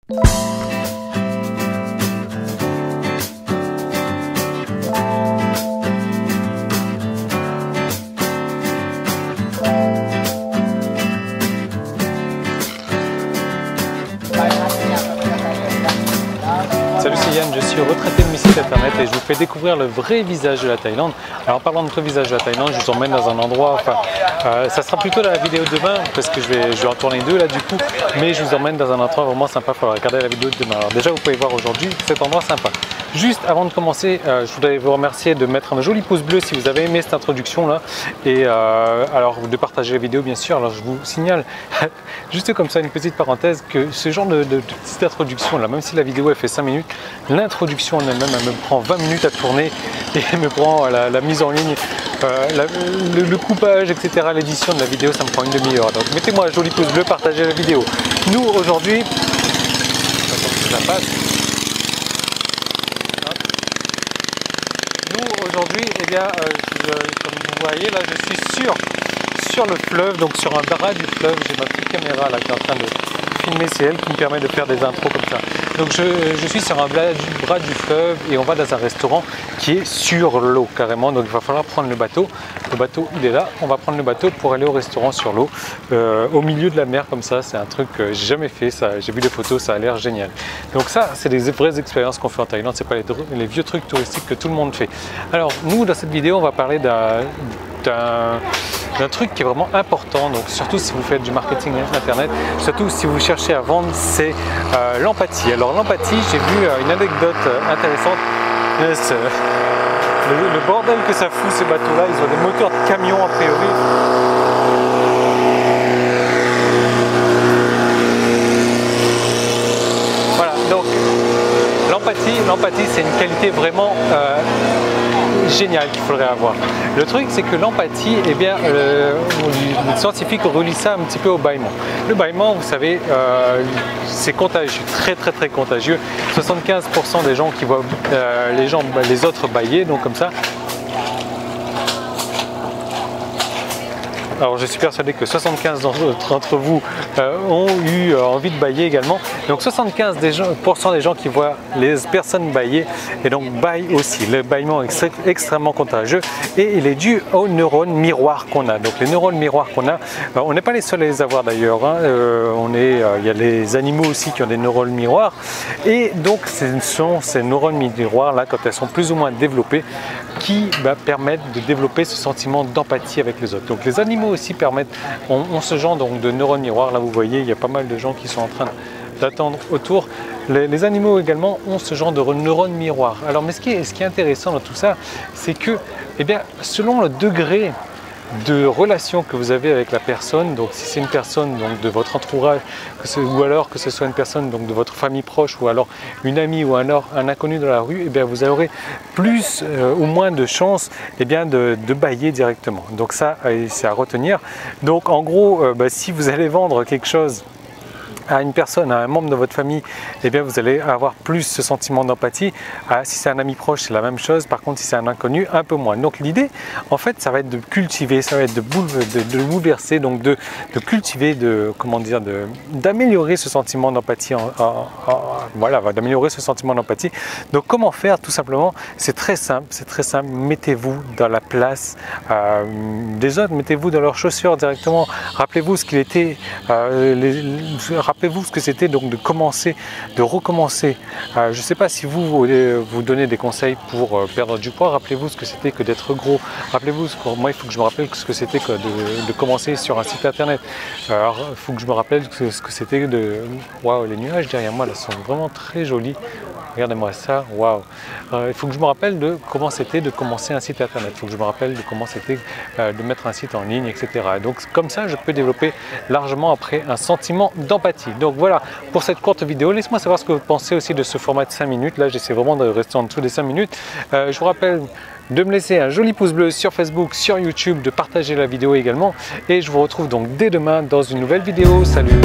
Salut, c'est Yann, je suis retraité de mes sites internet et je vous fais découvrir le vrai visage de la Thaïlande. Alors en parlant de vrai visage de la Thaïlande, je vous emmène dans un endroit, ça sera plutôt la vidéo de demain parce que je vais en tourner deux là du coup, mais je vous emmène dans un endroit vraiment sympa, il faudra regarder la vidéo de demain. Alors déjà vous pouvez voir aujourd'hui cet endroit sympa. Juste avant de commencer, je voudrais vous remercier de mettre un joli pouce bleu si vous avez aimé cette introduction là et alors de partager la vidéo bien sûr. Alors je vous signale juste comme ça une petite parenthèse que ce genre de petite introduction là, même si la vidéo elle fait 5 minutes, l'introduction en elle-même elle me prend 20 minutes à tourner et elle me prend la mise en ligne, le coupage etc, l'édition de la vidéo ça me prend une demi-heure. Donc mettez-moi un joli pouce bleu, partagez la vidéo. Nous aujourd'hui, ça passe. Aujourd'hui, eh bien, comme vous voyez là, je suis sur le fleuve, donc sur un bras du fleuve. J'ai ma petite caméra là qui est en train de filmer, c'est elle qui me permet de faire des intros comme ça. Donc je suis sur un bras du fleuve et on va dans un restaurant qui est sur l'eau carrément. Donc il va falloir prendre le bateau. Le bateau il est là. On va prendre le bateau pour aller au restaurant sur l'eau, au milieu de la mer comme ça. C'est un truc que j'ai jamais fait. J'ai vu des photos, ça a l'air génial. Donc ça, c'est des vraies expériences qu'on fait en Thaïlande. C'est pas les vieux trucs touristiques que tout le monde fait. Alors nous, dans cette vidéo, on va parler d'un truc qui est vraiment important, donc surtout si vous faites du marketing internet, surtout si vous cherchez à vendre, c'est l'empathie. Alors l'empathie, j'ai vu une anecdote intéressante. Le bordel que ça fout ces bateaux là, ils ont des moteurs de camion a priori. Voilà, donc l'empathie c'est une qualité vraiment génial qu'il faudrait avoir. Le truc c'est que l'empathie, eh bien, les scientifiques relient ça un petit peu au bâillement. Le bâillement, vous savez, c'est contagieux, très contagieux. 75% des gens qui voient les autres bâiller, donc comme ça. Alors je suis persuadé que 75 d'entre vous ont eu envie de bâiller également. Donc 75% des gens qui voient les personnes bâiller et donc bâillent aussi. Le bâillement est extrêmement contagieux et il est dû aux neurones miroirs qu'on a. Donc les neurones miroirs qu'on a, on n'est pas les seuls à les avoir d'ailleurs. Hein. Il y a les animaux aussi qui ont des neurones miroirs. Et donc ce sont ces neurones miroirs là, quand elles sont plus ou moins développées, qui permettent de développer ce sentiment d'empathie avec les autres. Donc les animaux aussi ont ce genre donc, de neurones miroirs. Là vous voyez, il y a pas mal de gens qui sont en train d'attendre autour. Les animaux également ont ce genre de neurones miroirs. Alors mais ce qui est intéressant dans tout ça, c'est que eh bien, selon le degré de relation que vous avez avec la personne, donc si c'est une personne donc, de votre entourage, ou alors que ce soit une personne donc, de votre famille proche, ou alors une amie ou un inconnu dans la rue, eh bien, vous aurez plus ou moins de chances eh bien, de bâiller directement. Donc ça, c'est à retenir. Donc en gros, si vous allez vendre quelque chose à une personne, à un membre de votre famille, eh bien vous allez avoir plus ce sentiment d'empathie. Si c'est un ami proche, c'est la même chose. Par contre, si c'est un inconnu, un peu moins. Donc l'idée, en fait, ça va être de cultiver, ça va être de bouleverser, donc de cultiver, d'améliorer ce sentiment d'empathie. Voilà, d'améliorer ce sentiment d'empathie. Donc comment faire? Tout simplement, c'est très simple. Mettez-vous dans la place des autres, mettez-vous dans leurs chaussures directement. Rappelez-vous ce qu'il était. Rappelez-vous ce que c'était donc de recommencer. Je ne sais pas si vous donnez des conseils pour perdre du poids. Rappelez-vous ce que c'était que d'être gros. Rappelez-vous, moi il faut que je me rappelle ce que c'était que de commencer sur un site internet. Alors il faut que je me rappelle ce que c'était de... Waouh, les nuages derrière moi là sont vraiment très jolis. Regardez-moi ça, waouh! Il faut que je me rappelle de comment c'était de commencer un site internet. Il faut que je me rappelle de comment c'était de mettre un site en ligne, etc. Donc comme ça, je peux développer largement après un sentiment d'empathie. Donc voilà pour cette courte vidéo. Laissez-moi savoir ce que vous pensez aussi de ce format de 5 minutes. Là, j'essaie vraiment de rester en dessous des 5 minutes. Je vous rappelle de me laisser un joli pouce bleu sur Facebook, sur YouTube, de partager la vidéo également. Et je vous retrouve donc dès demain dans une nouvelle vidéo. Salut!